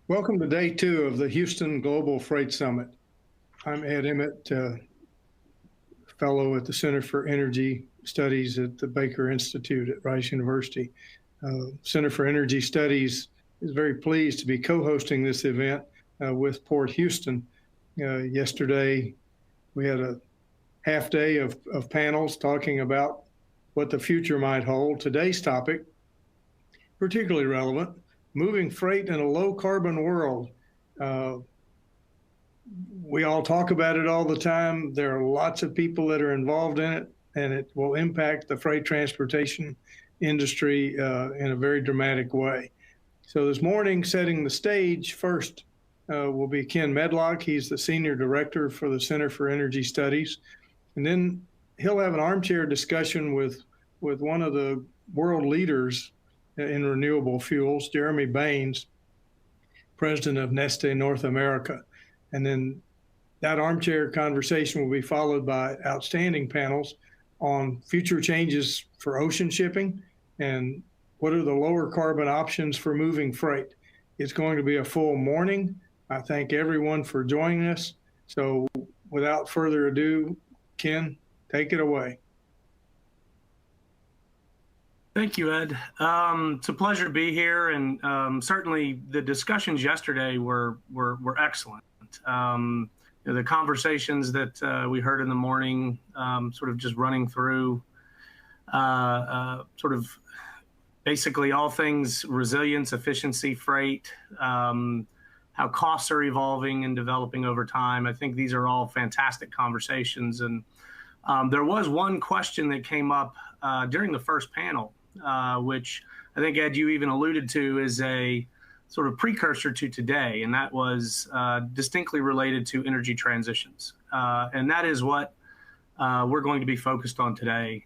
Welcome to day 2 of the Houston Global Freight Summit. I'm Ed Emmett, fellow at the Center for Energy Studies at the Baker Institute at Rice University. Center for Energy Studies is very pleased to be co-hosting this event with Port Houston. Yesterday, we had a half day of panels talking about what the future might hold. Today's topic, particularly relevant, moving freight in a low carbon world. We all talk about it all the time. There are lots of people that are involved in it, and it will impact the freight transportation industry in a very dramatic way. So this morning, setting the stage first will be Ken Medlock. He's the Senior Director for the Center for Energy Studies. And then he'll have an armchair discussion with one of the world leaders in renewable fuels, Jeremy Baines, president of Neste North America. And then that armchair conversation will be followed by outstanding panels on future changes for ocean shipping and what are the lower carbon options for moving freight. It's going to be a full morning. I thank everyone for joining us. So without further ado, Ken, take it away. Thank you, Ed. It's a pleasure to be here, and certainly the discussions yesterday were excellent. The conversations that we heard in the morning, sort of just running through sort of basically all things resilience, efficiency, freight, how costs are evolving and developing over time. I think these are all fantastic conversations. And there was one question that came up during the first panel, which I think, Ed, you even alluded to is a sort of precursor to today, and that was distinctly related to energy transitions. And that is what we're going to be focused on today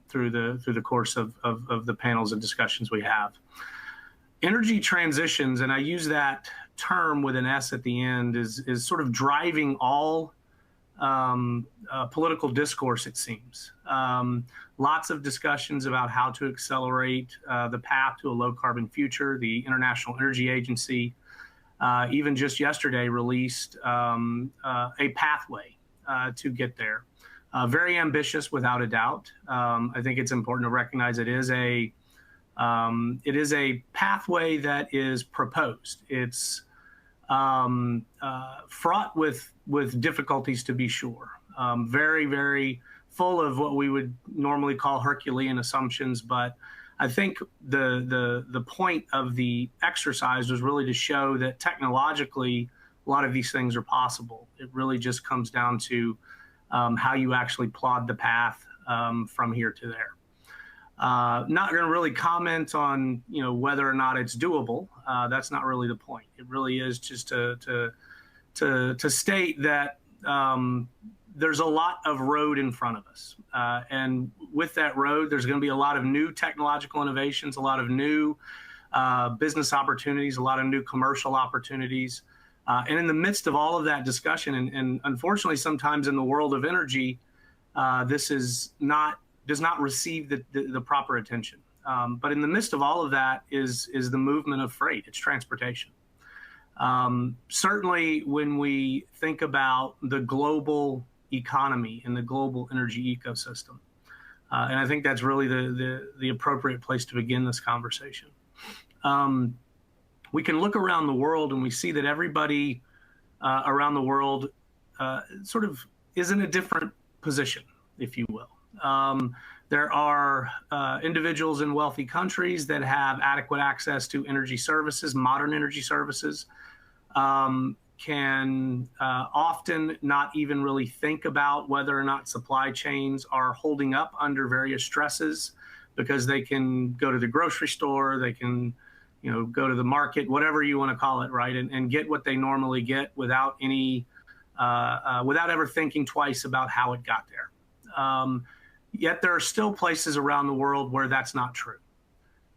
through the course of the panels and discussions we have. Energy transitions, and I use that term with an S at the end, is sort of driving all political discourse, it seems. Lots of discussions about how to accelerate the path to a low carbon future. The International Energy Agency even just yesterday released a pathway to get there. Very ambitious, without a doubt. I think it's important to recognize it is a pathway that is proposed. It's fraught with difficulties, to be sure. Very, very full of what we would normally call Herculean assumptions. But I think the point of the exercise was really to show that technologically, a lot of these things are possible. It really just comes down to how you actually plod the path from here to there. Not going to really comment on whether or not it's doable. That's not really the point. It really is just to state that there's a lot of road in front of us, and with that road, there's going to be a lot of new technological innovations, a lot of new business opportunities, a lot of new commercial opportunities, and in the midst of all of that discussion, and unfortunately, sometimes in the world of energy, this does not receive the proper attention. But in the midst of all of that is the movement of freight. It's transportation. Certainly, when we think about the global economy and the global energy ecosystem, and I think that's really the appropriate place to begin this conversation. We can look around the world and we see that everybody around the world sort of is in a different position, if you will. There are individuals in wealthy countries that have adequate access to energy services, modern energy services, can often not even really think about whether or not supply chains are holding up under various stresses, because they can go to the grocery store, they can go to the market, whatever you want to call it, right, and get what they normally get without ever thinking twice about how it got there. Yet there are still places around the world where that's not true.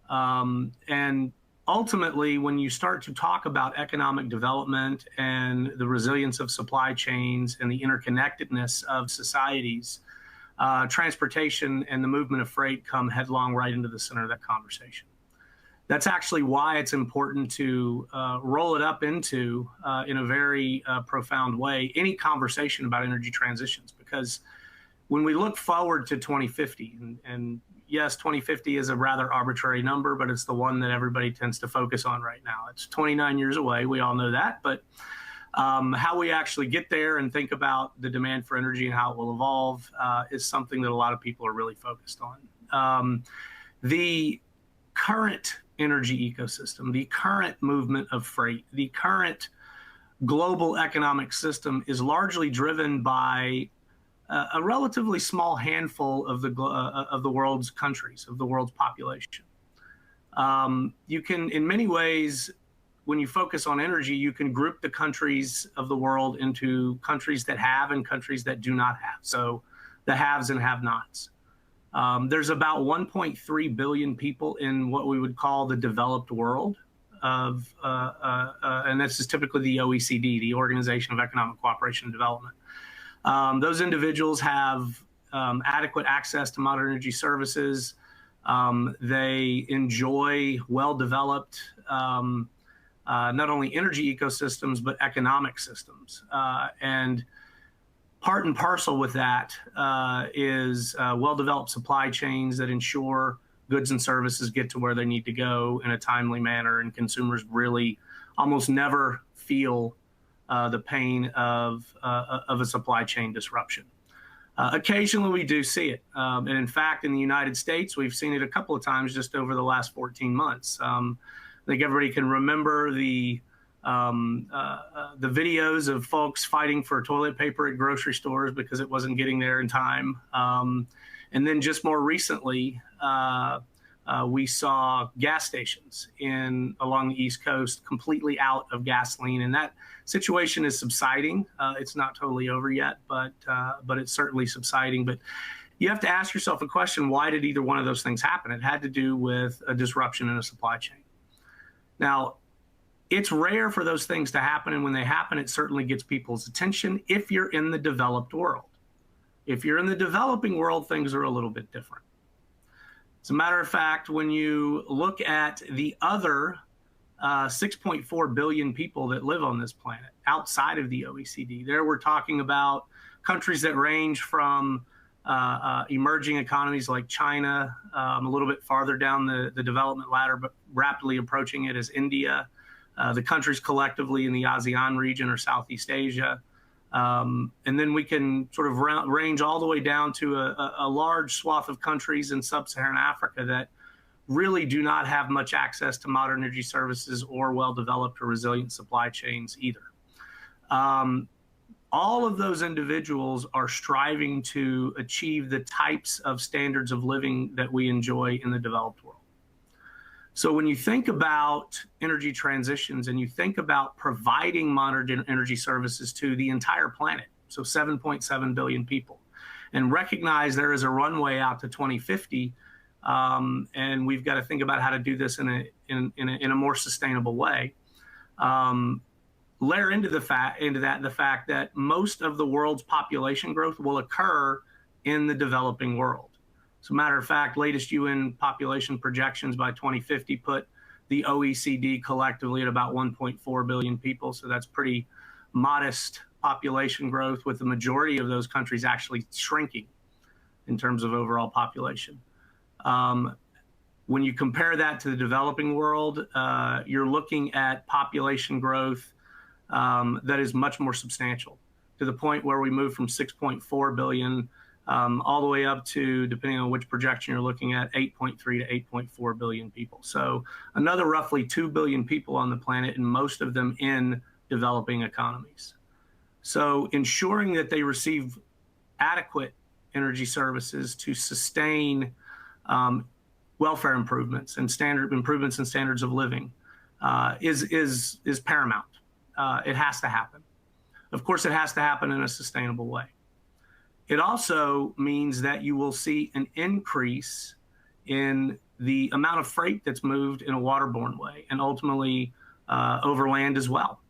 And ultimately, when you start to talk about economic development and the resilience of supply chains and the interconnectedness of societies, transportation and the movement of freight come headlong right into the center of that conversation. That's actually why it's important to roll it up into, in a very profound way, any conversation about energy transitions. Because when we look forward to 2050, and yes, 2050 is a rather arbitrary number, but it's the one that everybody tends to focus on right now. It's 29 years away. We all know that. But how we actually get there and think about the demand for energy and how it will evolve is something that a lot of people are really focused on. The current energy ecosystem, the current movement of freight, the current global economic system is largely driven by a relatively small handful of the world's countries, of the world's population. You can, in many ways, when you focus on energy, you can group the countries of the world into countries that have and countries that do not have. So the haves and have-nots. There's about 1.3 billion people in what we would call the developed world, and this is typically the OECD, the Organization of Economic Cooperation and Development. Those individuals have adequate access to modern energy services. They enjoy well-developed not only energy ecosystems, but economic systems. And part and parcel with that is well-developed supply chains that ensure goods and services get to where they need to go in a timely manner, and consumers really almost never feel the pain of a supply chain disruption. Occasionally, we do see it. And in fact, in the United States, we've seen it a couple of times just over the last 14 months. I think everybody can remember the videos of folks fighting for toilet paper at grocery stores because it wasn't getting there in time. And then just more recently, we saw gas stations along the East Coast completely out of gasoline, and that situation is subsiding. It's not totally over yet, but it's certainly subsiding. But you have to ask yourself a question: why did either one of those things happen? It had to do with a disruption in a supply chain. Now, it's rare for those things to happen, and when they happen, it certainly gets people's attention if you're in the developed world. If you're in the developing world, things are a little bit different. As a matter of fact, when you look at the other 6.4 billion people that live on this planet outside of the OECD, there we're talking about countries that range from emerging economies like China, a little bit farther down the development ladder, but rapidly approaching it, as India, the countries collectively in the ASEAN region or Southeast Asia. And then we can sort of range all the way down to a large swath of countries in sub-Saharan Africa that really do not have much access to modern energy services or well-developed or resilient supply chains either. All of those individuals are striving to achieve the types of standards of living that we enjoy in the developed world. So when you think about energy transitions and you think about providing modern energy services to the entire planet, so 7.7 billion people, and recognize there is a runway out to 2050, and we've got to think about how to do this in a more sustainable way. Layer into the fact that most of the world's population growth will occur in the developing world. As a matter of fact, latest UN population projections by 2050 put the OECD collectively at about 1.4 billion people. So that's pretty modest population growth, with the majority of those countries actually shrinking in terms of overall population. When you compare that to the developing world, you're looking at population growth that is much more substantial, to the point where we move from 6.4 billion all the way up to, depending on which projection you're looking at, 8.3 to 8.4 billion people. So another roughly 2 billion people on the planet, and most of them in developing economies. So ensuring that they receive adequate energy services to sustain welfare improvements and improvements in standards of living is paramount. It has to happen. Of course, it has to happen in a sustainable way. It also means that you will see an increase in the amount of freight that's moved in a waterborne way, and ultimately over land as well,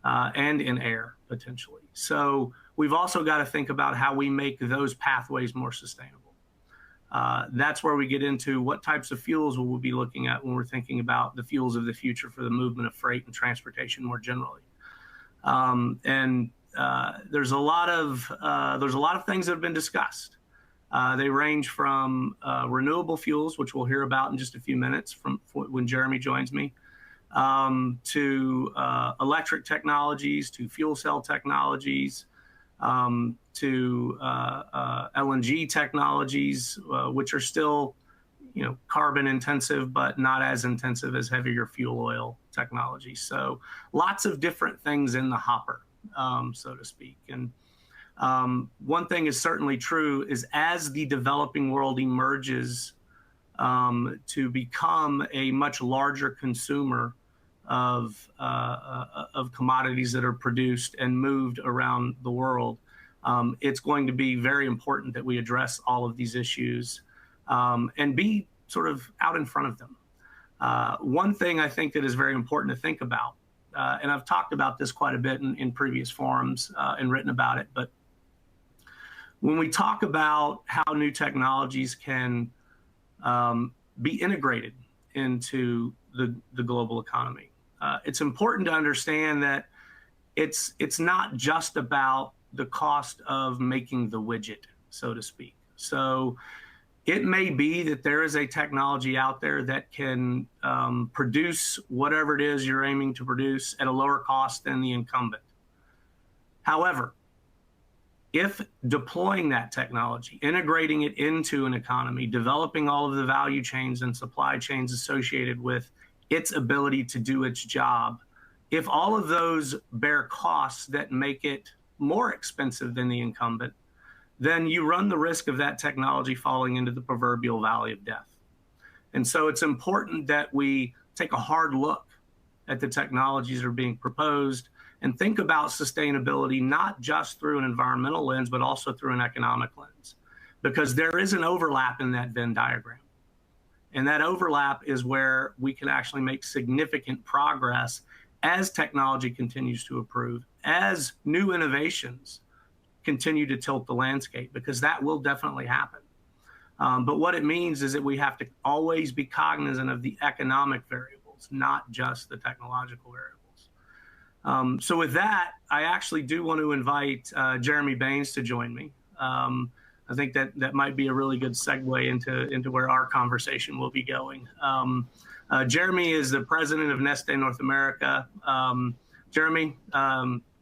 and in air potentially. So we've also got to think about how we make those pathways more sustainable. That's where we get into what types of fuels we'll be looking at when we're thinking about the fuels of the future for the movement of freight and transportation more generally. There's a lot of things that have been discussed. They range from renewable fuels, which we'll hear about in just a few minutes from when Jeremy joins me, to electric technologies, to fuel cell technologies, to LNG technologies, which are still, carbon intensive, but not as intensive as heavier fuel oil technology. So lots of different things in the hopper, so to speak. And one thing is certainly true is as the developing world emerges to become a much larger consumer of commodities that are produced and moved around the world, it's going to be very important that we address all of these issues and be sort of out in front of them. One thing I think that is very important to think about, and I've talked about this quite a bit in previous forums and written about it, but when we talk about how new technologies can be integrated into the global economy, it's important to understand that it's not just about the cost of making the widget, so to speak. So it may be that there is a technology out there that can produce whatever it is you're aiming to produce at a lower cost than the incumbent. However, if deploying that technology, integrating it into an economy, developing all of the value chains and supply chains associated with its ability to do its job, if all of those bear costs that make it more expensive than the incumbent, then you run the risk of that technology falling into the proverbial valley of death. And so it's important that we take a hard look at the technologies that are being proposed and think about sustainability, not just through an environmental lens, but also through an economic lens, because there is an overlap in that Venn diagram. And that overlap is where we can actually make significant progress as technology continues to improve, as new innovations continue to tilt the landscape, because that will definitely happen. But what it means is that we have to always be cognizant of the economic variables, not just the technological variables. So with that, I actually do want to invite Jeremy Baines to join me. I think that might be a really good segue into where our conversation will be going. Jeremy is the president of Neste North America. Jeremy,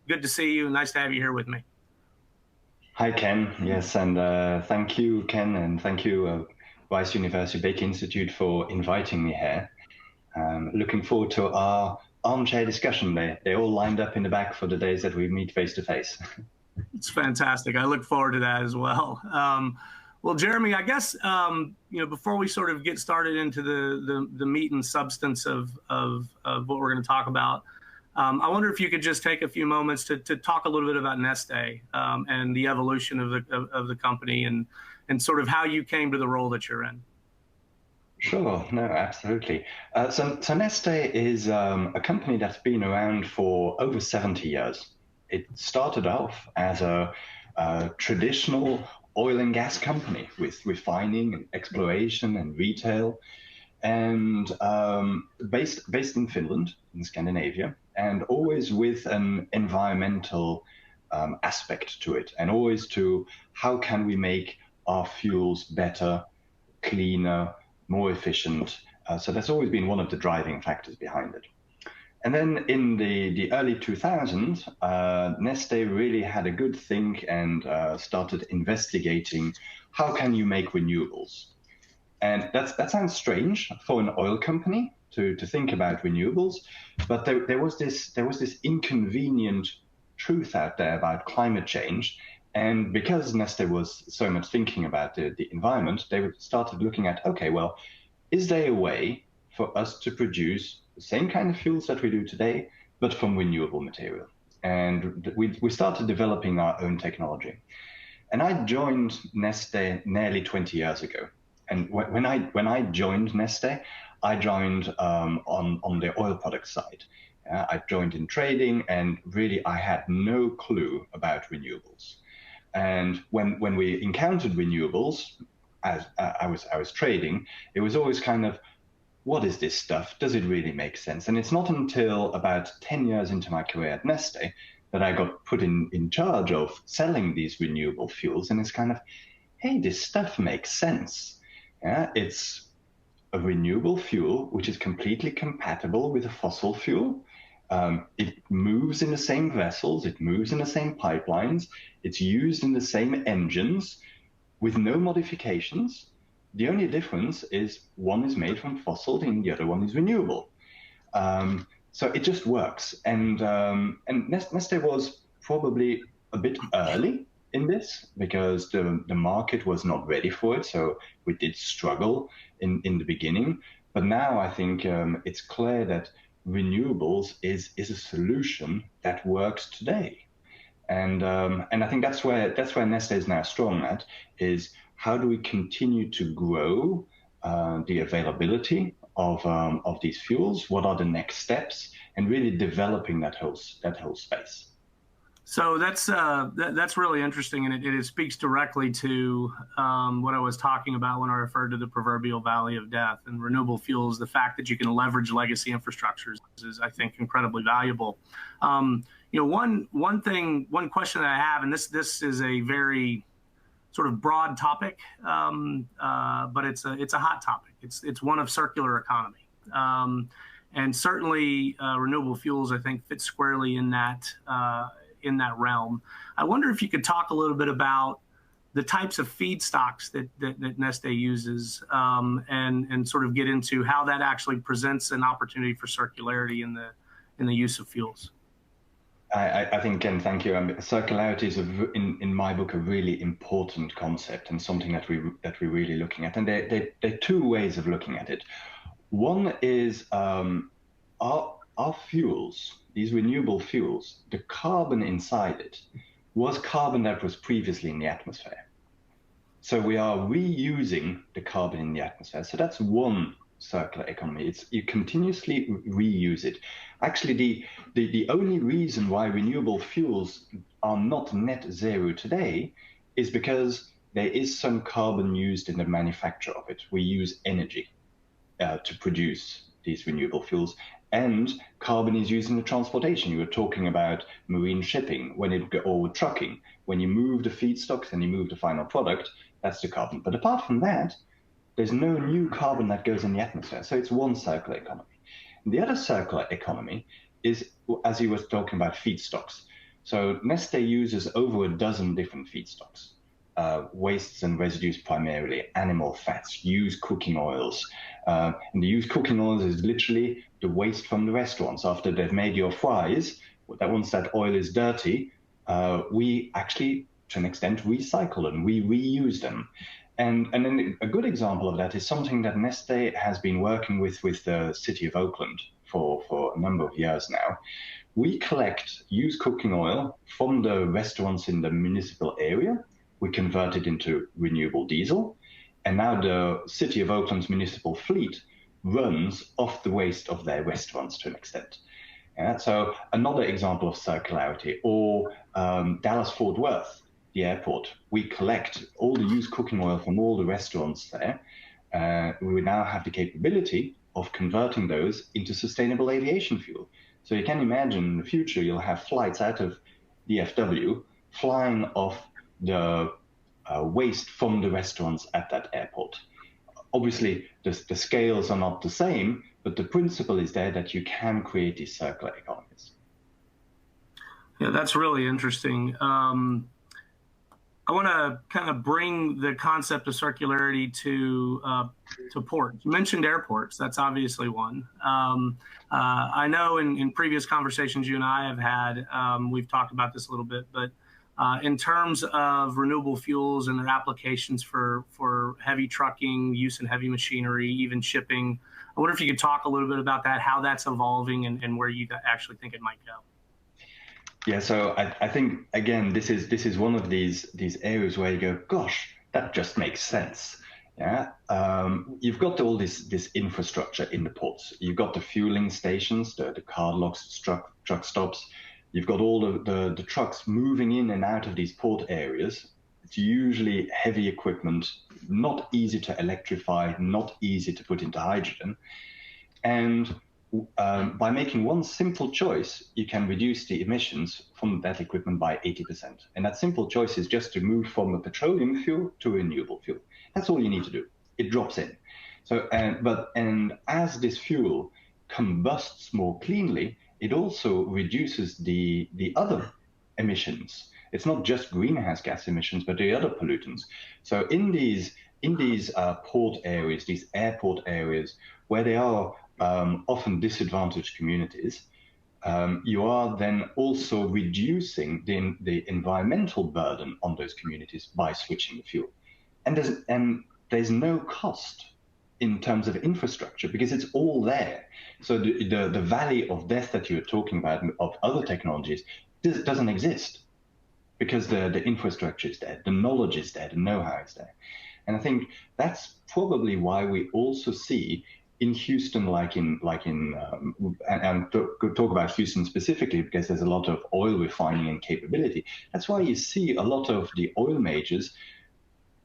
good to see you. Nice to have you here with me. Hi, Ken. Yes, and thank you, Ken, and thank you, Rice University Baker Institute, for inviting me here. Looking forward to our armchair discussion. They're all lined up in the back for the days that we meet face to face. It's fantastic. I look forward to that as well. Well, Jeremy, I guess before we sort of get started into the meat and substance of what we're going to talk about, I wonder if you could just take a few moments to talk a little bit about Neste and the evolution of the company and sort of how you came to the role that you're in. Sure, no, absolutely. So Neste is a company that's been around for over 70 years. It started off as a traditional oil and gas company with refining and exploration and retail, and based in Finland, in Scandinavia, and always with an environmental aspect to it, and always to how can we make our fuels better, cleaner, more efficient. So that's always been one of the driving factors behind it. And then in the early 2000s, Neste really had a good think and started investigating how can you make renewables. And that sounds strange for an oil company to think about renewables, but there was this inconvenient truth out there about climate change. And because Neste was so much thinking about the environment, they started looking at, okay, well, is there a way for us to produce the same kind of fuels that we do today, but from renewable material? And we started developing our own technology. And I joined Neste nearly 20 years ago. And when I joined Neste, I joined on the oil product side. I joined in trading, and really I had no clue about renewables. And when we encountered renewables, as I was trading, it was always kind of, what is this stuff? Does it really make sense? And it's not until about 10 years into my career at Neste that I got put in charge of selling these renewable fuels. And it's kind of, hey, this stuff makes sense. Yeah, it's a renewable fuel which is completely compatible with a fossil fuel. It moves in the same vessels, it moves in the same pipelines, it's used in the same engines with no modifications. The only difference is one is made from fossil and the other one is renewable. So it just works. And Neste was probably a bit early in this because the market was not ready for it. So we did struggle in the beginning. But now I think it's clear that renewables is a solution that works today. And I think that's where Neste is now strong at, is how do we continue to grow the availability of these fuels? What are the next steps? And really developing that whole space. So that's really interesting, and it speaks directly to what I was talking about when I referred to the proverbial valley of death. And renewable fuels, the fact that you can leverage legacy infrastructures is, I think, incredibly valuable. One question that I have, and this is a very sort of broad topic, but it's a hot topic. It's one of circular economy, and certainly renewable fuels, I think, fit squarely in that realm. I wonder if you could talk a little bit about the types of feedstocks that Neste uses, and sort of get into how that actually presents an opportunity for circularity in the use of fuels. I think, Ken, thank you. Circularity is, in my book, a really important concept and something that we're really looking at. And there are two ways of looking at it. One is our fuels, these renewable fuels, the carbon inside it was carbon that was previously in the atmosphere. So we are reusing the carbon in the atmosphere. So that's one circular economy. You continuously reuse it. Actually, the only reason why renewable fuels are not net zero today is because there is some carbon used in the manufacture of it. We use energy to produce these renewable fuels, and carbon is used in the transportation. You were talking about marine shipping, or trucking. When you move the feedstocks and you move the final product, that's the carbon. But apart from that, there's no new carbon that goes in the atmosphere. So it's one circular economy. The other circular economy is, as you were talking about, feedstocks. So Neste uses over a dozen different feedstocks, wastes and residues primarily, animal fats, used cooking oils. And the used cooking oils is literally the waste from the restaurants. After they've made your fries, once that oil is dirty, we actually, to an extent, recycle them, we reuse them. And then a good example of that is something that Neste has been working with the city of Oakland for a number of years now. We collect used cooking oil from the restaurants in the municipal area. We convert it into renewable diesel. And now the city of Oakland's municipal fleet runs off the waste of their restaurants to an extent. Yeah, so another example of circularity, or Dallas-Fort Worth, the airport. We collect all the used cooking oil from all the restaurants there. We now have the capability of converting those into sustainable aviation fuel. So you can imagine in the future, you'll have flights out of DFW flying off the waste from the restaurants at that airport. Obviously, the scales are not the same, but the principle is there that you can create these circular economies. Yeah, that's really interesting. I want to kind of bring the concept of circularity to ports. You mentioned airports. That's obviously one. I know in previous conversations you and I have had, we've talked about this a little bit, but in terms of renewable fuels and their applications for heavy trucking, use in heavy machinery, even shipping, I wonder if you could talk a little bit about that, how that's evolving, and where you actually think it might go. Yeah, so I think, again, this is one of these areas where you go, gosh, that just makes sense. Yeah, you've got all this infrastructure in the ports. You've got the fueling stations, the card locks, truck stops. You've got all the trucks moving in and out of these port areas It's usually heavy equipment, not easy to electrify, not easy to put into hydrogen. And by making one simple choice, you can reduce the emissions from that equipment by 80%. And that simple choice is just to move from a petroleum fuel to a renewable fuel. That's all you need to do. It drops in. So, and as this fuel combusts more cleanly, it also reduces the other emissions. It's not just greenhouse gas emissions, but the other pollutants. So in these port areas, these airport areas, where they are often disadvantaged communities, you are then also reducing the environmental burden on those communities by switching the fuel. And there's no cost in terms of infrastructure because it's all there. So the valley of death that you're talking about of other technologies doesn't exist because the infrastructure is there, the knowledge is there, the know-how is there. And I think that's probably why we also see in Houston, and talk about Houston specifically because there's a lot of oil refining and capability. That's why you see a lot of the oil majors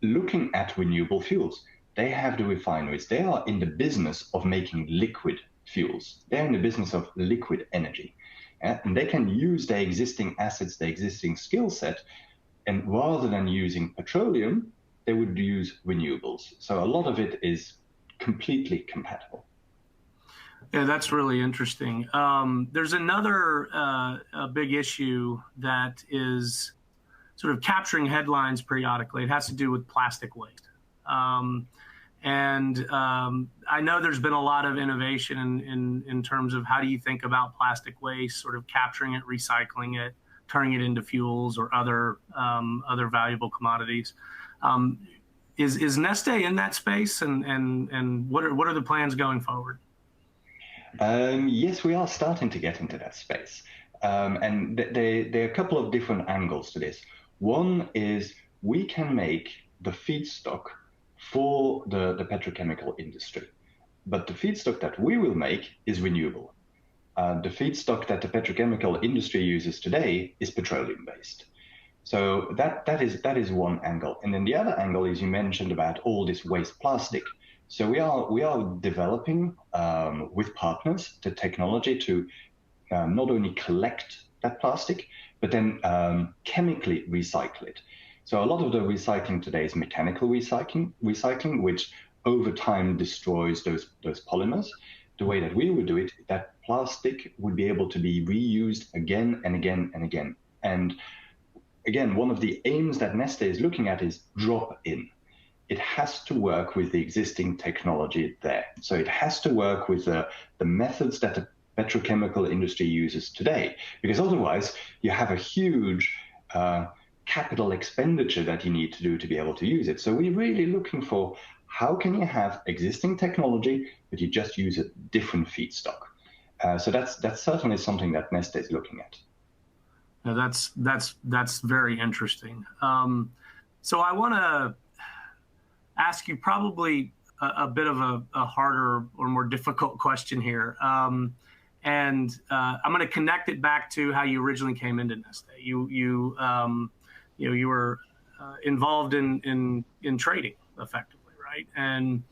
looking at renewable fuels. They have the refineries. They are in the business of making liquid fuels. They're in the business of liquid energy. And they can use their existing assets, their existing skill set, and rather than using petroleum, they would use renewables. So a lot of it is completely compatible. Yeah, that's really interesting. There's another big issue that is sort of capturing headlines periodically. It has to do with plastic waste. I know there's been a lot of innovation in terms of how do you think about plastic waste, sort of capturing it, recycling it, turning it into fuels or other valuable commodities. Is Neste in that space, and what are the plans going forward? Yes, we are starting to get into that space, and there are a couple of different angles to this. One is we can make the feedstock for the petrochemical industry, but the feedstock that we will make is renewable. The feedstock that the petrochemical industry uses today is petroleum-based. So that is one angle. And then the other angle is you mentioned about all this waste plastic. So we are developing with partners the technology to not only collect that plastic, but then chemically recycle it. So a lot of the recycling today is mechanical recycling, which over time destroys those polymers. The way that we would do it, that plastic would be able to be reused again and again and again. And again, one of the aims that Neste is looking at is drop in. It has to work with the existing technology there. So it has to work with the methods that the petrochemical industry uses today, because otherwise you have a huge capital expenditure that you need to do to be able to use it. So we're really looking for how can you have existing technology, but you just use a different feedstock. So that's certainly something that Neste is looking at. Now that's very interesting. So I want to ask you probably a bit of a harder or more difficult question here. I'm going to connect it back to how you originally came into Neste. You were involved in trading effectively, right? And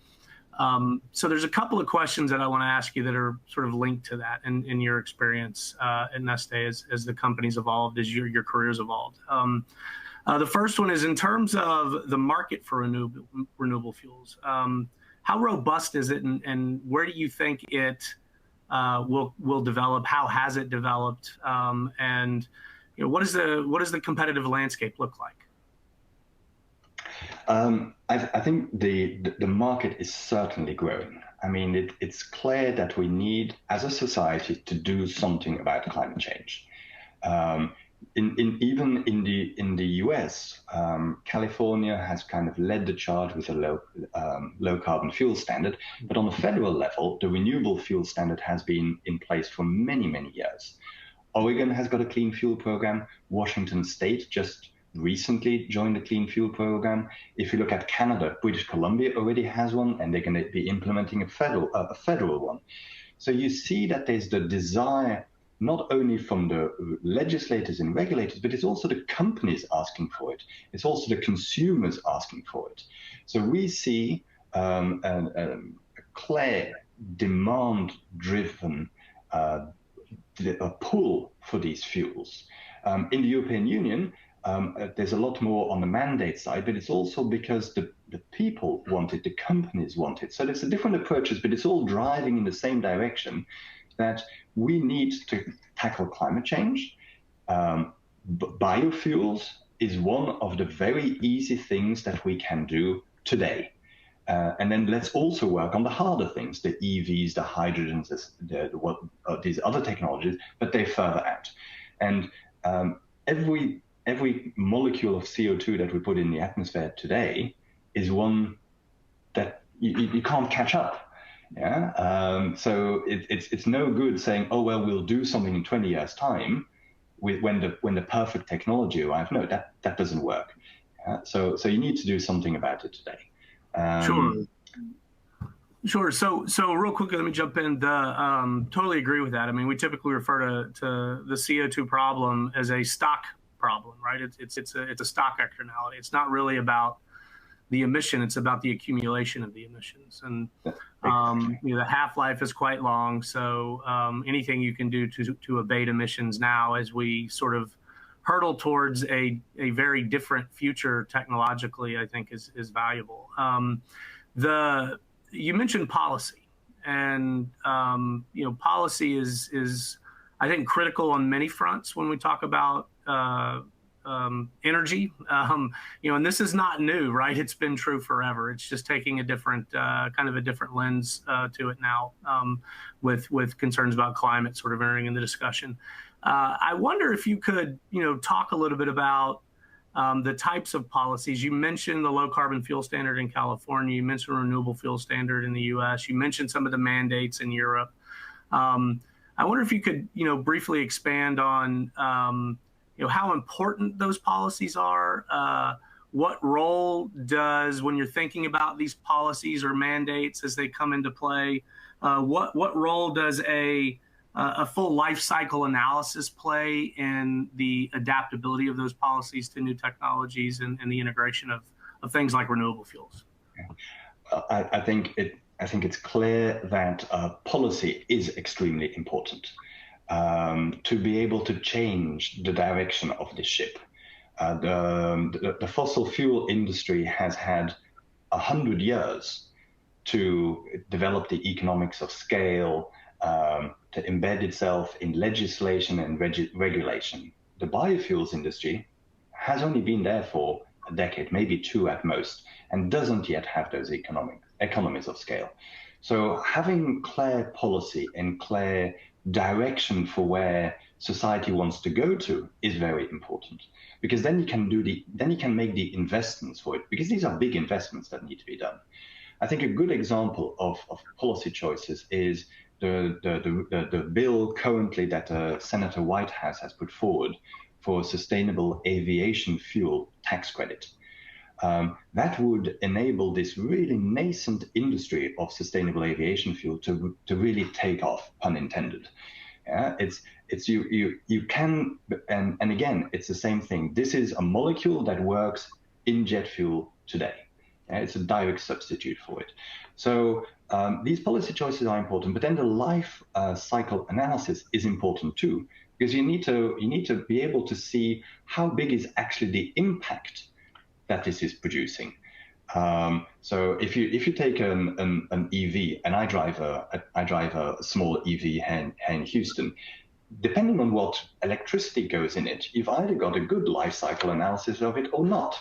so there's a couple of questions that I want to ask you that are sort of linked to that in your experience at Neste as the company's evolved, as your career's evolved. The first one is in terms of the market for renewable fuels. How robust is it, and where do you think it will develop? How has it developed? And what does the competitive landscape look like? I think the market is certainly growing. I mean, it's clear that we need, as a society, to do something about climate change. Even in the US, California has kind of led the charge with a low carbon fuel standard. But on a federal level, the renewable fuel standard has been in place for many, many years. Oregon has got a clean fuel program. Washington State just recently joined the clean fuel program. If you look at Canada, British Columbia already has one, and they're going to be implementing a federal one. So you see that there's the desire not only from the legislators and regulators, but it's also the companies asking for it. It's also the consumers asking for it. So we see a clear demand-driven a pull for these fuels. In the European Union, there's a lot more on the mandate side, but it's also because the people want it, the companies want it. So there's a different approaches, but it's all driving in the same direction, that we need to tackle climate change. Biofuels is one of the very easy things that we can do today. And then let's also work on the harder things, the EVs, the hydrogens, these other technologies, but they're further out. And every molecule of CO2 that we put in the atmosphere today is one that you can't catch up. Yeah. So it's no good saying, oh well, we'll do something in 20 years' time, when the perfect technology arrives. No, that doesn't work. Yeah? So you need to do something about it today. Sure. So real quickly, let me jump in. Totally agree with that. I mean, we typically refer to the CO2 problem as a stock problem, right? It's a stock externality. It's not really about the emission; it's about the accumulation of the emissions. And the half-life is quite long, so anything you can do to abate emissions now, as we sort of hurdle towards a very different future technologically, I think is valuable. You mentioned policy, and policy is I think critical on many fronts when we talk about energy. And this is not new, right? It's been true forever. It's just taking a different kind of a different lens to it now, with concerns about climate sort of entering in the discussion. I wonder if you could, talk a little bit about the types of policies. You mentioned the low carbon fuel standard in California. You mentioned renewable fuel standard in the U.S. You mentioned some of the mandates in Europe. I wonder if you could, briefly expand on, how important those policies are. What role does, when you're thinking about these policies or mandates as they come into play, what role does a full life cycle analysis play in the adaptability of those policies to new technologies and the integration of things like renewable fuels? I think it's clear that policy is extremely important to be able to change the direction of this ship. The fossil fuel industry has had 100 years to develop the economics of scale, to embed itself in legislation and regulation. The biofuels industry has only been there for a decade, maybe two at most, and doesn't yet have those economies of scale. So having clear policy and clear direction for where society wants to go to is very important, because then you can make the investments for it, because these are big investments that need to be done. I think a good example of policy choices is the bill currently that Senator Whitehouse has put forward for sustainable aviation fuel tax credit. That would enable this really nascent industry of sustainable aviation fuel to really take off, pun intended. Yeah, you can, and again, it's the same thing. This is a molecule that works in jet fuel today. It's a direct substitute for it. So these policy choices are important, but then the life cycle analysis is important too, because you need to be able to see how big is actually the impact that this is producing. So if you take an EV, and I drive a small EV here in Houston, depending on what electricity goes in it, you've either got a good life cycle analysis of it or not.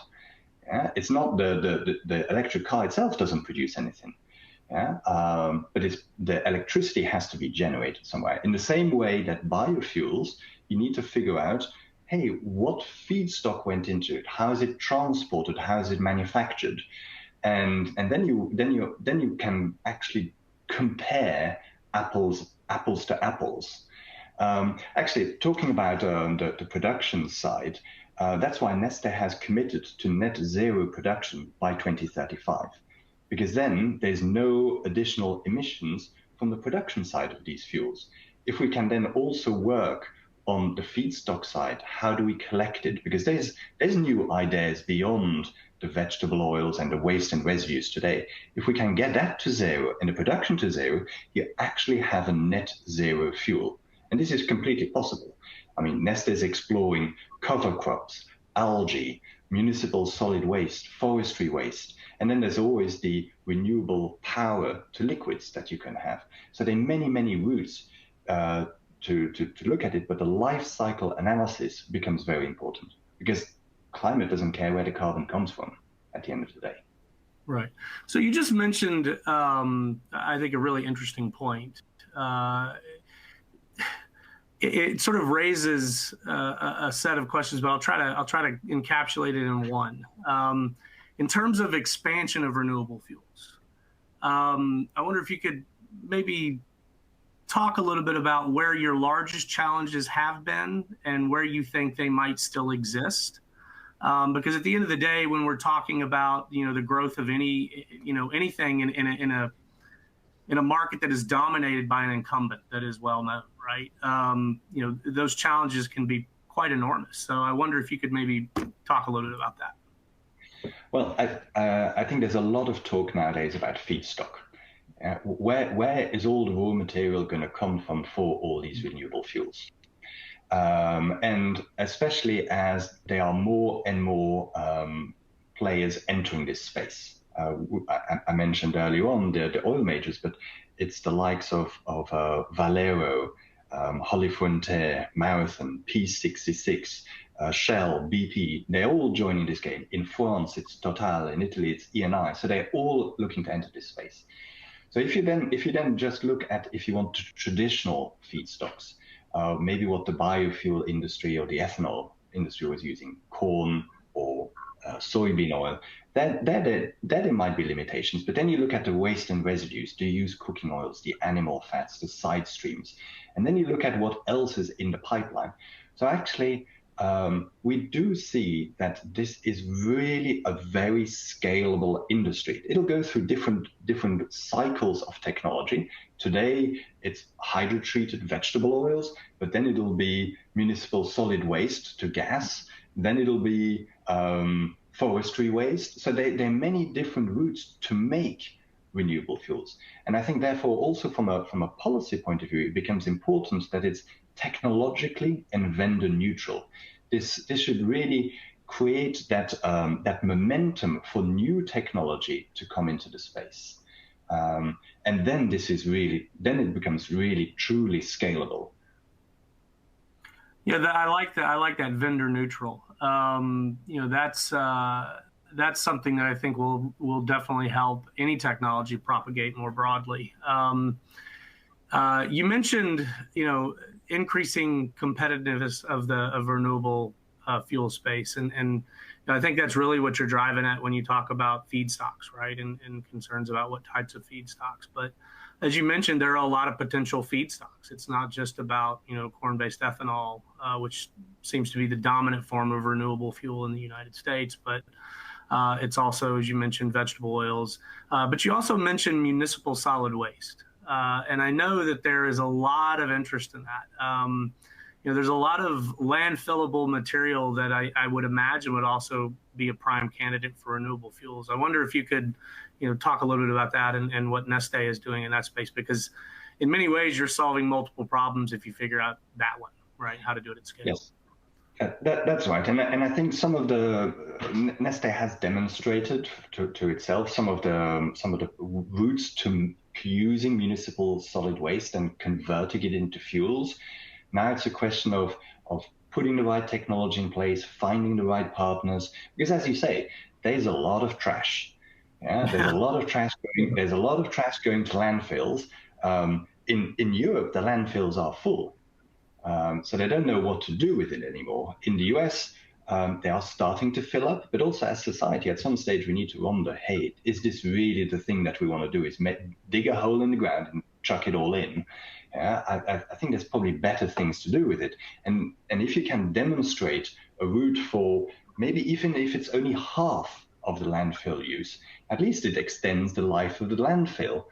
Yeah? It's not the electric car itself doesn't produce anything. Yeah? But the electricity has to be generated somewhere. In the same way that biofuels, you need to figure out, hey, what feedstock went into it? How is it transported? How is it manufactured? And then you can actually compare apples to apples. Actually, talking about the production side, that's why Neste has committed to net zero production by 2035, because then there's no additional emissions from the production side of these fuels. if we can then also work on the feedstock side, how do we collect it? Because there's new ideas beyond the vegetable oils and the waste and residues today. If we can get that to zero and the production to zero, you actually have a net zero fuel. And this is completely possible. I mean, Neste is exploring cover crops, algae, municipal solid waste, forestry waste, and then there's always the renewable power to liquids that you can have. So there are many, many routes to look at it, but the life cycle analysis becomes very important because climate doesn't care where the carbon comes from at the end of the day. Right. So you just mentioned, I think, a really interesting point. It sort of raises a set of questions, but I'll try to encapsulate it in one. In terms of expansion of renewable fuels, I wonder if you could maybe talk a little bit about where your largest challenges have been and where you think they might still exist. Because at the end of the day, when we're talking about the growth of anything in a market that is dominated by an incumbent that is well known, right? Those challenges can be quite enormous. So I wonder if you could maybe talk a little bit about that. Well, I think there's a lot of talk nowadays about feedstock. Where is all the raw material going to come from for all these renewable fuels? And especially as there are more and more players entering this space. I mentioned earlier on the oil majors, but it's the likes of Valero, HollyFrontier, Marathon, P66, Shell, BP. They're all joining this game. In France, it's Total. In Italy, it's Eni. So they're all looking to enter this space. So if you then just look at, if you want traditional feedstocks, maybe what the biofuel industry or the ethanol industry was using, corn or soybean oil, there might be limitations. But then you look at the waste and residues. Do you use cooking oils, the animal fats, the side streams? And then you look at what else is in the pipeline. So actually, we do see that this is really a very scalable industry. It'll go through different cycles of technology. Today, it's hydrotreated vegetable oils, but then it'll be municipal solid waste to gas. Then it'll be forestry waste. So there are many different routes to make renewable fuels. And I think, therefore, also from a policy point of view, it becomes important that it's technologically and vendor neutral. This should really create that momentum for new technology to come into the space. And then it becomes really truly scalable. Yeah, I like that vendor neutral. That's something that I think will definitely help any technology propagate more broadly. You mentioned, increasing competitiveness of renewable fuel space, and I think that's really what you're driving at when you talk about feedstocks, right? And concerns about what types of feedstocks. But as you mentioned, there are a lot of potential feedstocks. It's not just about corn-based ethanol, which seems to be the dominant form of renewable fuel in the United States, but it's also, as you mentioned, vegetable oils. But you also mentioned municipal solid waste. And I know that there is a lot of interest in that. There's a lot of landfillable material that I would imagine would also be a prime candidate for renewable fuels. I wonder if you could, talk a little bit about that and what Neste is doing in that space, because in many ways you're solving multiple problems if you figure out that one, right? How to do it at scale. Yes. That's right, and I think some of the Neste has demonstrated to itself some of the routes to using municipal solid waste and converting it into fuels. Now it's a question of putting the right technology in place, finding the right partners, because as you say, there's a lot of trash. Yeah, there's a lot of trash going. There's a lot of trash going to landfills. In Europe, the landfills are full. So they don't know what to do with it anymore. In the US, they are starting to fill up, but also as society, at some stage, we need to wonder, hey, is this really the thing that we want to do? Is dig a hole in the ground and chuck it all in? I think there's probably better things to do with it. And if you can demonstrate a route for maybe even if it's only half of the landfill use, at least it extends the life of the landfill.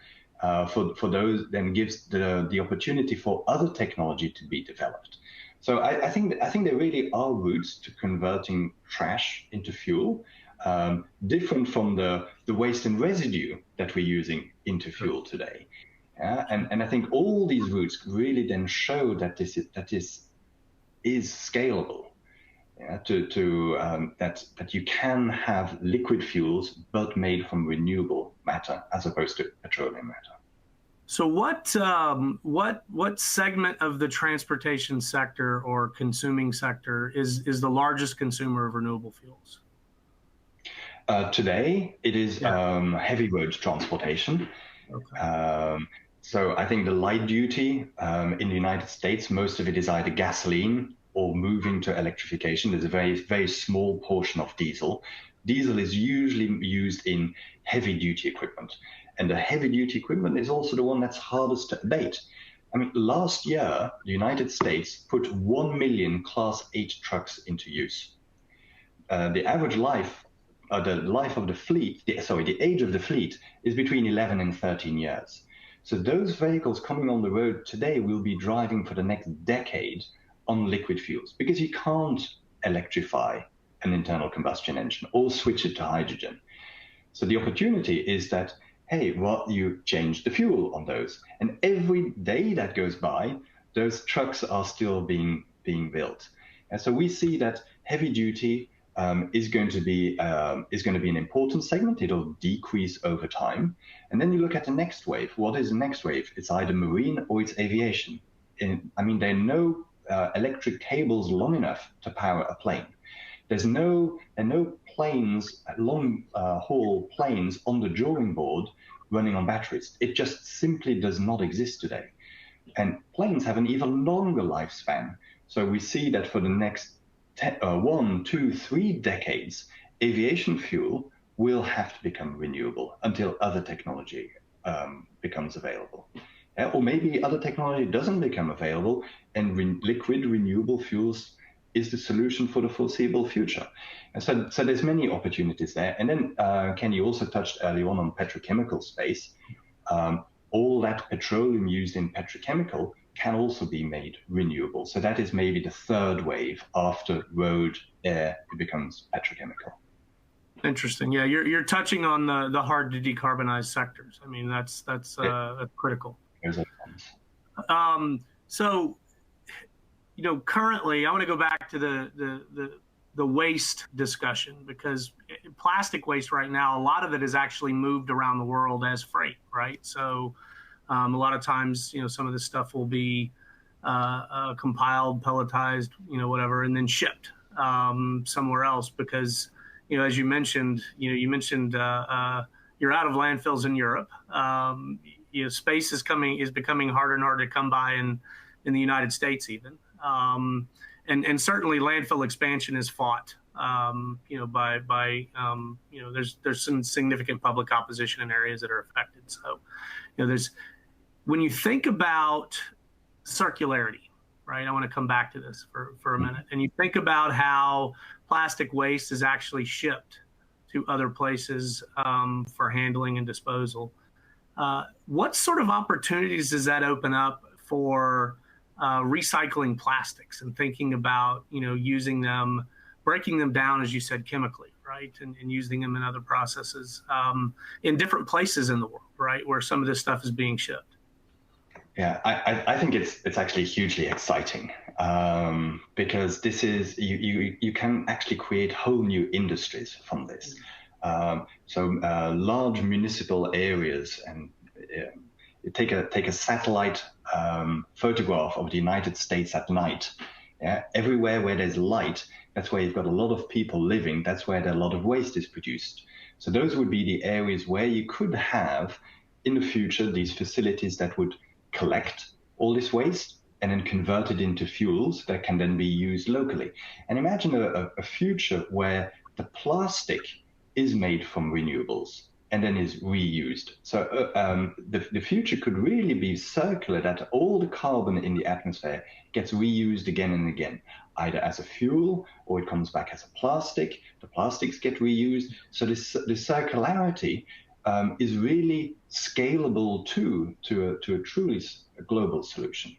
for those, then gives the opportunity for other technology to be developed. So I think there really are routes to converting trash into fuel, different from the waste and residue that we're using into fuel today. And I think all these routes really then show that this is scalable. That you can have liquid fuels, but made from renewable matter as opposed to petroleum matter. So what segment of the transportation sector or consuming sector is the largest consumer of renewable fuels? Today, it is heavy road transportation. Okay. So I think the light duty in the United States, most of it is either gasoline or moving to electrification. There's a very, very small portion of diesel. Diesel is usually used in heavy duty equipment. And the heavy duty equipment is also the one that's hardest to abate. I mean, last year, the United States put 1 million Class 8 trucks into use. The average life, the life of the fleet, the age of the fleet is between 11 and 13 years. So those vehicles coming on the road today will be driving for the next decade on liquid fuels, because you can't electrify an internal combustion engine or switch it to hydrogen. So the opportunity is that, hey, well, you change the fuel on those. And every day that goes by, those trucks are still being built. And so we see that heavy duty is going to be an important segment. It'll decrease over time. And then you look at the next wave. What is the next wave? It's either marine or it's aviation. I mean, there are no electric cables long enough to power a plane. There's no planes, long haul planes on the drawing board running on batteries. It just simply does not exist today. And planes have an even longer lifespan. So we see that for the next 1, 2, 3 decades, aviation fuel will have to become renewable until other technology becomes available. Or maybe other technology doesn't become available, and liquid renewable fuels is the solution for the foreseeable future. And so there's many opportunities there. And then Kenny also touched early on petrochemical space. All that petroleum used in petrochemical can also be made renewable. So that is maybe the third wave after road, air, it becomes petrochemical. Interesting. Yeah, you're touching on the hard to decarbonize sectors. I mean, that's critical. So, currently, I want to go back to the waste discussion, because plastic waste right now, a lot of it is actually moved around the world as freight, right? So a lot of times, some of this stuff will be compiled, pelletized, whatever, and then shipped somewhere else, because, as you mentioned, you're out of landfills in Europe. Space is becoming harder and harder to come by in the United States even. And certainly landfill expansion is fought, there's some significant public opposition in areas that are affected. So, when you think about circularity, right? I want to come back to this for a minute. And you think about how plastic waste is actually shipped to other places for handling and disposal. What sort of opportunities does that open up for recycling plastics and thinking about, using them, breaking them down, as you said, chemically, right? And using them in other processes in different places in the world, right? Where some of this stuff is being shipped. Yeah, I think it's actually hugely exciting because this is, you can actually create whole new industries from this. Large municipal areas, and take a satellite photograph of the United States at night. Yeah, everywhere where there's light, that's where you've got a lot of people living. That's where a lot of waste is produced. So those would be the areas where you could have, in the future, these facilities that would collect all this waste and then convert it into fuels that can then be used locally. And imagine a future where the plastic is made from renewables and then is reused. So the future could really be circular, that all the carbon in the atmosphere gets reused again and again, either as a fuel or it comes back as a plastic. The plastics get reused. So this circularity is really scalable to a truly global solution.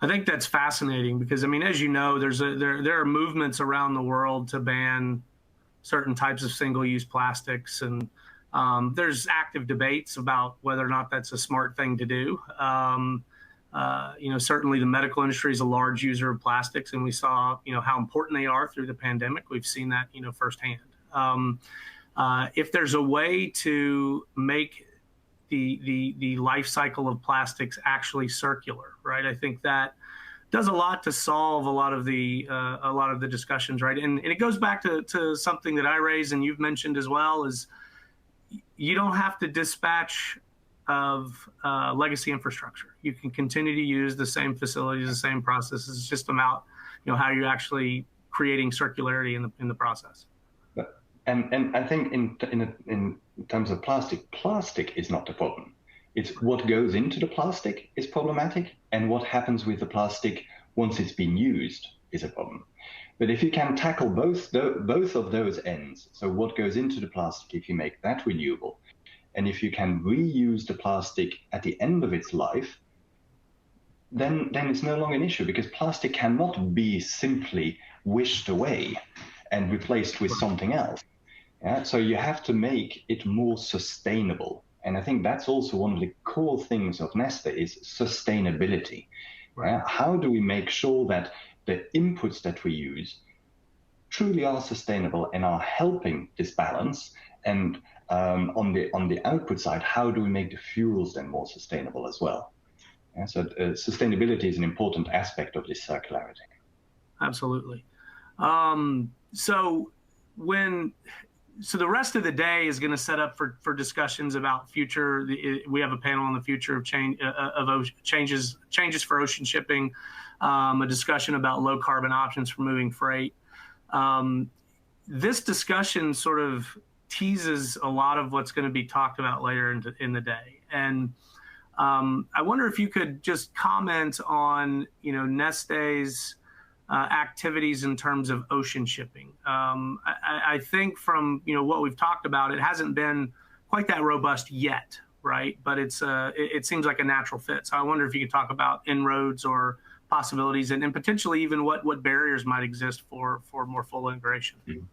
I think that's fascinating because, I mean, as you know, there are movements around the world to ban certain types of single-use plastics, and there's active debates about whether or not that's a smart thing to do. Certainly the medical industry is a large user of plastics, and we saw, how important they are through the pandemic. We've seen that, firsthand. If there's a way to make the life cycle of plastics actually circular, right? I think that does a lot to solve a lot of the discussions, right? And it goes back to something that I raised and you've mentioned as well, is you don't have to dispatch of legacy infrastructure. You can continue to use the same facilities, the same processes. It's just about how you're actually creating circularity in the process. And I think in terms of plastic is not the problem. It's what goes into the plastic is problematic, and what happens with the plastic once it's been used is a problem. But if you can tackle both of those ends, so what goes into the plastic, if you make that renewable, and if you can reuse the plastic at the end of its life, then it's no longer an issue, because plastic cannot be simply wished away and replaced with something else. Yeah? So you have to make it more sustainable. And I think that's also one of the core things of Neste is sustainability. Right. How do we make sure that the inputs that we use truly are sustainable and are helping this balance? And on the output side, how do we make the fuels then more sustainable as well? Yeah, so sustainability is an important aspect of this circularity. Absolutely. So the rest of the day is going to set up for discussions about future. We have a panel on the future of changes for ocean shipping, a discussion about low carbon options for moving freight. This discussion sort of teases a lot of what's going to be talked about later in the day. And I wonder if you could just comment on, Neste's activities in terms of ocean shipping. I think from what we've talked about, it hasn't been quite that robust yet, right? But it seems like a natural fit. So I wonder if you could talk about inroads or possibilities, and potentially even what barriers might exist for more full integration. Mm-hmm.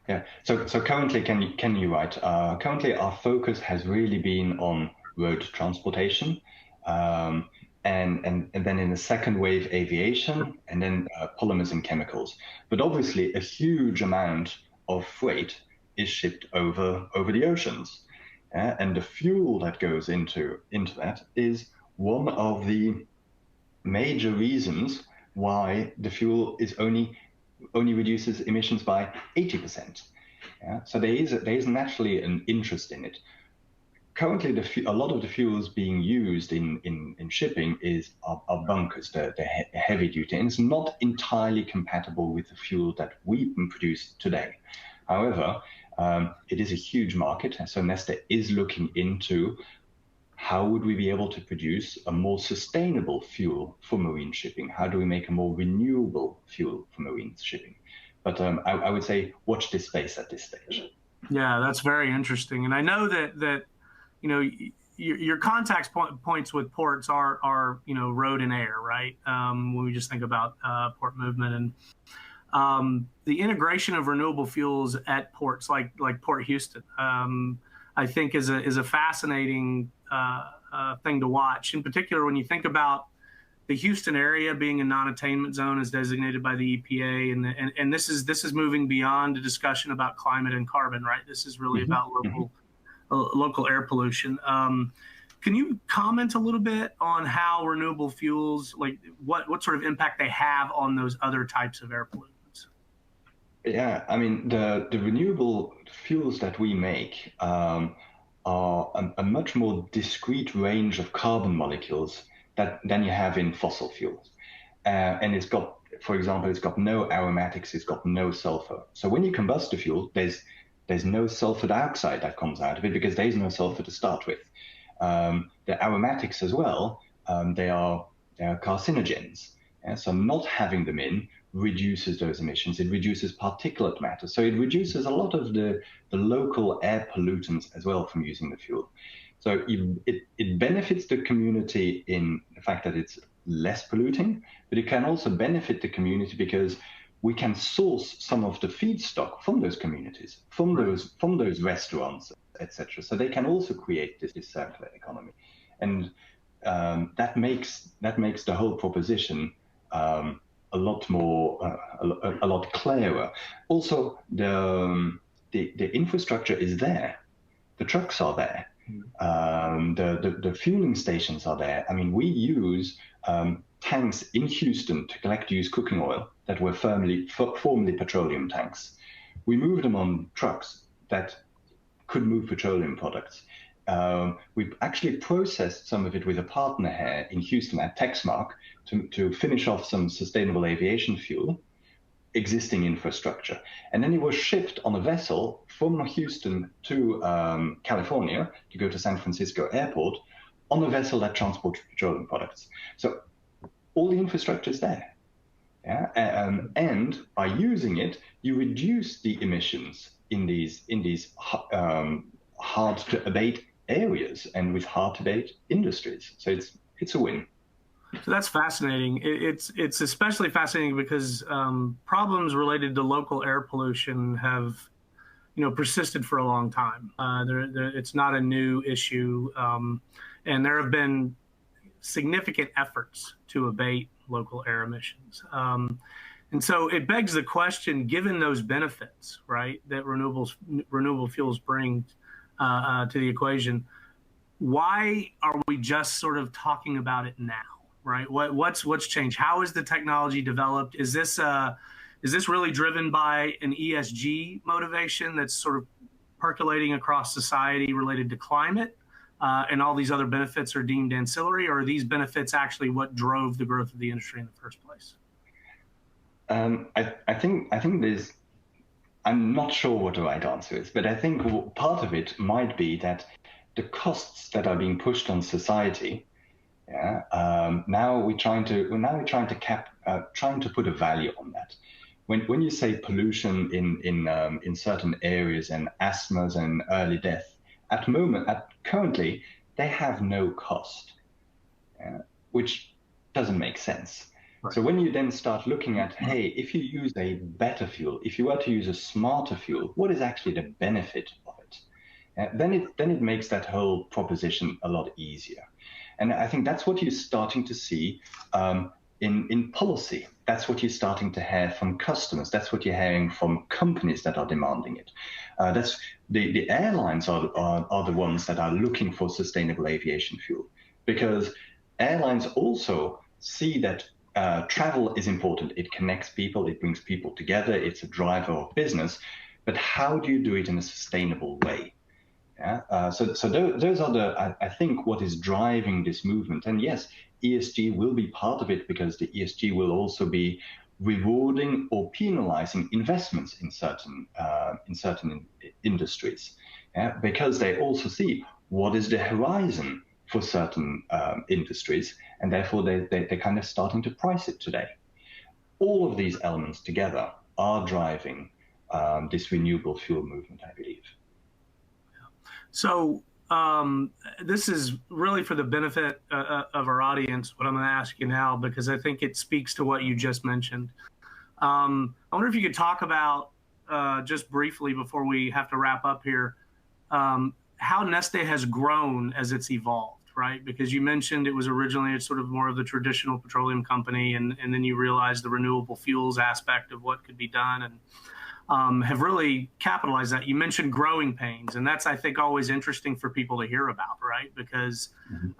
Yeah. So currently, can you write? Currently, our focus has really been on road transportation. And then in the second wave, aviation, and then polymers and chemicals. But obviously, a huge amount of freight is shipped over the oceans. And the fuel that goes into that is one of the major reasons why the fuel is only reduces emissions by 80%. Yeah? So there is naturally an interest in it. Currently, a lot of the fuels being used in shipping are bunkers, the heavy duty, and it's not entirely compatible with the fuel that we produce today. However, it is a huge market, and so Neste is looking into how would we be able to produce a more sustainable fuel for marine shipping? How do we make a more renewable fuel for marine shipping? But I would say watch this space at this stage. Yeah, that's very interesting, and I know that your contact points with ports are road and air, right? When we just think about port movement, and the integration of renewable fuels at ports like Port Houston, I think is a fascinating thing to watch. In particular, when you think about the Houston area being a non-attainment zone as designated by the EPA, and this is moving beyond a discussion about climate and carbon, right? This is really about local air pollution. Can you comment a little bit on how renewable fuels, like what sort of impact they have on those other types of air pollutants? Yeah, I mean, the renewable fuels that we make are a much more discrete range of carbon molecules than you have in fossil fuels. And it's got, for example, it's got no aromatics, it's got no sulfur. So when you combust the fuel, there's no sulfur dioxide that comes out of it because there's no sulfur to start with. The aromatics as well, they are carcinogens. Yeah? So not having them in reduces those emissions. It reduces particulate matter. So it reduces a lot of the local air pollutants as well from using the fuel. So it benefits the community in the fact that it's less polluting, but it can also benefit the community because we can source some of the feedstock from those communities, from those restaurants, etc. So they can also create this circular economy, and that makes the whole proposition a lot more a lot clearer. Also, the infrastructure is there, the trucks are there. The fueling stations are there. I mean, we use tanks in Houston to collect used cooking oil that were formerly petroleum tanks. We moved them on trucks that could move petroleum products. We've actually processed some of it with a partner here in Houston at Texmark to finish off some sustainable aviation fuel, existing infrastructure. And then it was shipped on a vessel from Houston to California to go to San Francisco Airport on a vessel that transports petroleum products. So all the infrastructure is there. Yeah? And by using it, you reduce the emissions in these hard to abate areas and with hard to abate industries. So it's a win. So that's fascinating. It's especially fascinating because problems related to local air pollution have, persisted for a long time. It's not a new issue, and there have been significant efforts to abate local air emissions. And so it begs the question, given those benefits, right, that renewable fuels bring to the equation, why are we just sort of talking about it now? Right? What's changed? How is the technology developed? Is this really driven by an ESG motivation that's sort of percolating across society related to climate, and all these other benefits are deemed ancillary, or are these benefits actually what drove the growth of the industry in the first place? I think there's. I'm not sure what the right answer is, but I think part of it might be that the costs that are being pushed on society. Yeah. Now we're trying to put a value on that. When you say pollution in certain areas and asthmas and early death, currently they have no cost, which doesn't make sense. Right. So when you then start looking at, hey, if you use a better fuel, if you were to use a smarter fuel, what is actually the benefit of it? Then it makes that whole proposition a lot easier. And I think that's what you're starting to see in policy. That's what you're starting to hear from customers. That's what you're hearing from companies that are demanding it. That's the airlines are the ones that are looking for sustainable aviation fuel, because airlines also see that travel is important. It connects people. It brings people together. It's a driver of business. But how do you do it in a sustainable way? Yeah. So those are I think what is driving this movement. And yes, ESG will be part of it, because the ESG will also be rewarding or penalizing investments in certain industries, because they also see what is the horizon for certain industries, and therefore they're kind of starting to price it today. All of these elements together are driving this renewable fuel movement, I believe. So this is really for the benefit of our audience, what I'm going to ask you now, because I think it speaks to what you just mentioned. I wonder if you could talk about, just briefly before we have to wrap up here, how Neste has grown as it's evolved, right? Because you mentioned it was originally it's sort of more of the traditional petroleum company, and then you realized the renewable fuels aspect of what could be done, and have really capitalized that. You mentioned growing pains, and that's, I think, always interesting for people to hear about, right? Because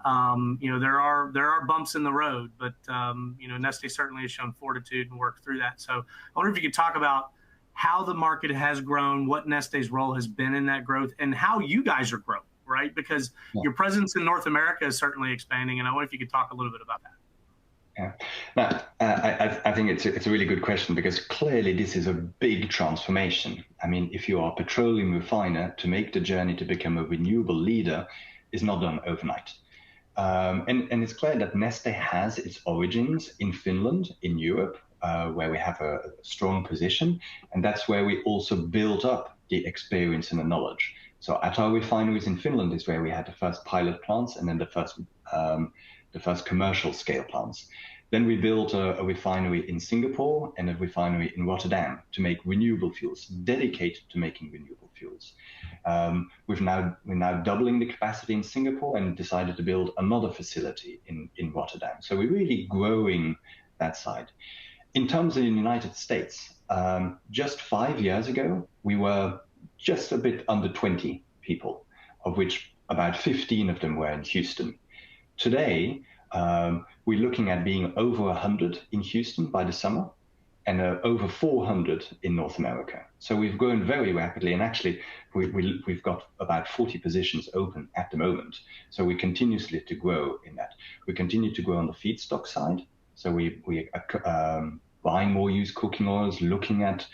there are bumps in the road, but Neste certainly has shown fortitude and worked through that. So I wonder if you could talk about how the market has grown, what Neste's role has been in that growth, and how you guys are growing, right? Because your presence in North America is certainly expanding, and I wonder if you could talk a little bit about that. Yeah. Now, I think it's a really good question, because clearly this is a big transformation. I mean, if you are a petroleum refiner, to make the journey to become a renewable leader is not done overnight. And it's clear that Neste has its origins in Finland, in Europe, where we have a strong position, and that's where we also build up the experience and the knowledge. So at our refineries in Finland is where we had the first pilot plants and then the first commercial scale plants. Then we built a refinery in Singapore and a refinery in Rotterdam to make renewable fuels, dedicated to making renewable fuels. We're now doubling the capacity in Singapore and decided to build another facility in Rotterdam. So we're really growing that side. In terms of the United States, just 5 years ago, we were just a bit under 20 people, of which about 15 of them were in Houston. Today, we're looking at being over 100 in Houston by the summer and over 400 in North America. So we've grown very rapidly, and actually we've got about 40 positions open at the moment. So we continuously to grow in that. We continue to grow on the feedstock side. So we buying more used cooking oils, looking at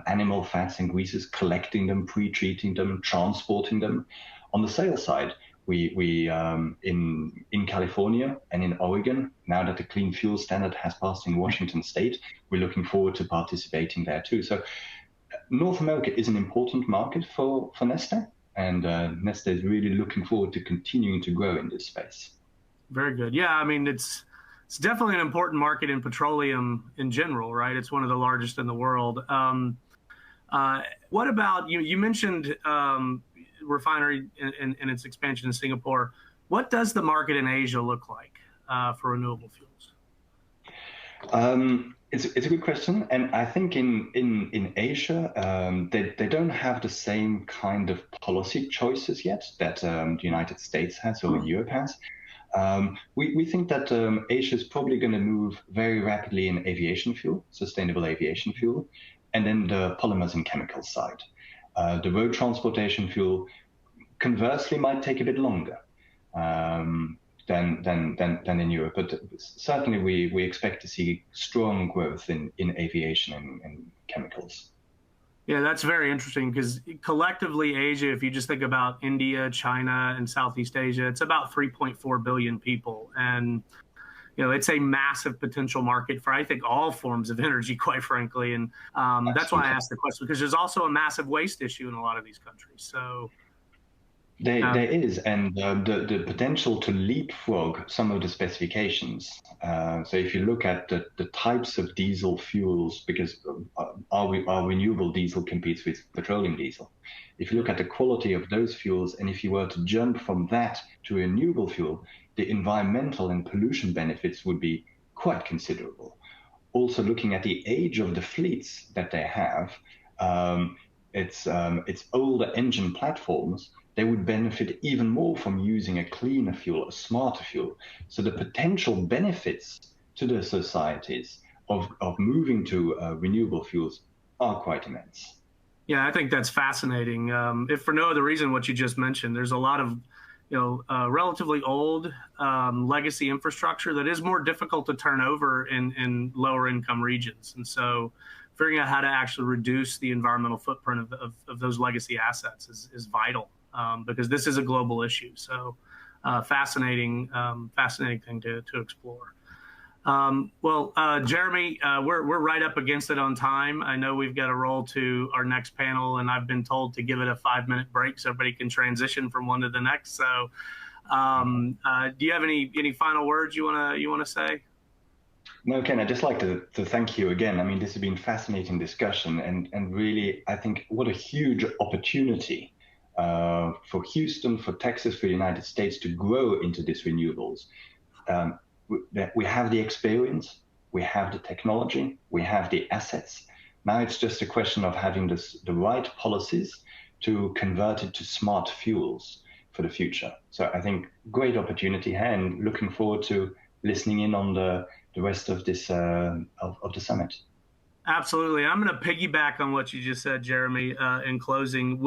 animal fats and greases, collecting them, pre-treating them, transporting them. On the sales side, we in California and in Oregon, now that the Clean Fuel Standard has passed in Washington State, we're looking forward to participating there too. So North America is an important market for Neste, and Neste is really looking forward to continuing to grow in this space. Very good. Yeah, I mean, it's definitely an important market in petroleum in general, right? It's one of the largest in the world. What about, you mentioned refinery and its expansion in Singapore. What does the market in Asia look like for renewable fuels? It's a good question, and I think in Asia they don't have the same kind of policy choices yet that the United States has or Europe has. We think that Asia is probably going to move very rapidly in aviation fuel, sustainable aviation fuel, and then the polymers and chemicals side. The road transportation fuel, conversely, might take a bit longer than in Europe, but certainly we expect to see strong growth in aviation and chemicals. Yeah, that's very interesting because collectively Asia, if you just think about India, China, and Southeast Asia, it's about 3.4 billion people. And, it's a massive potential market for, I think, all forms of energy, quite frankly. And that's why I asked the question, because there's also a massive waste issue in a lot of these countries. So there is, and the potential to leapfrog some of the specifications. So if you look at the types of diesel fuels, because our renewable diesel competes with petroleum diesel. If you look at the quality of those fuels, and if you were to jump from that to renewable fuel, the environmental and pollution benefits would be quite considerable. Also, looking at the age of the fleets that they have, it's older engine platforms. They would benefit even more from using a cleaner fuel, a smarter fuel. So the potential benefits to the societies of moving to renewable fuels are quite immense. Yeah, I think that's fascinating. If for no other reason, what you just mentioned, there's a lot of relatively old legacy infrastructure that is more difficult to turn over in lower income regions. And so figuring out how to actually reduce the environmental footprint of those legacy assets is vital. Because this is a global issue. So fascinating thing to explore. Jeremy, we're right up against it on time. I know we've got to roll to our next panel, and I've been told to give it a 5-minute break so everybody can transition from one to the next. So do you have any final words you want to say? No, Ken, I'd just like to thank you again. I mean, this has been a fascinating discussion, and really, I think what a huge opportunity for Houston, for Texas, for the United States to grow into these renewables. We have the experience, we have the technology, we have the assets. Now it's just a question of having the right policies to convert it to smart fuels for the future. So I think great opportunity here, and looking forward to listening in on the rest of this of the summit. Absolutely. I'm going to piggyback on what you just said, Jeremy, in closing.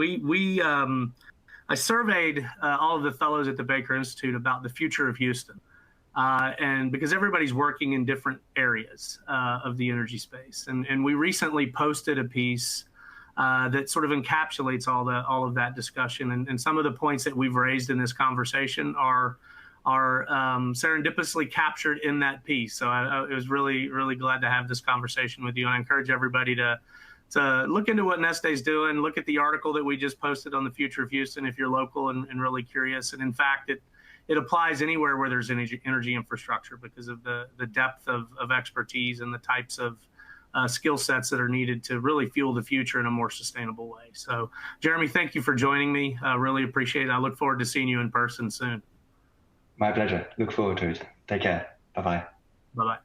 I surveyed all of the fellows at the Baker Institute about the future of Houston. And because everybody's working in different areas of the energy space. And we recently posted a piece that sort of encapsulates all of that discussion. And some of the points that we've raised in this conversation are serendipitously captured in that piece. So I was really, really glad to have this conversation with you. And I encourage everybody to look into what Neste is doing, look at the article that we just posted on the future of Houston if you're local and really curious. And in fact, it applies anywhere where there's energy infrastructure because of the depth of expertise and the types of skill sets that are needed to really fuel the future in a more sustainable way. So, Jeremy, thank you for joining me. I really appreciate it. I look forward to seeing you in person soon. My pleasure. Look forward to it. Take care. Bye-bye. Bye-bye.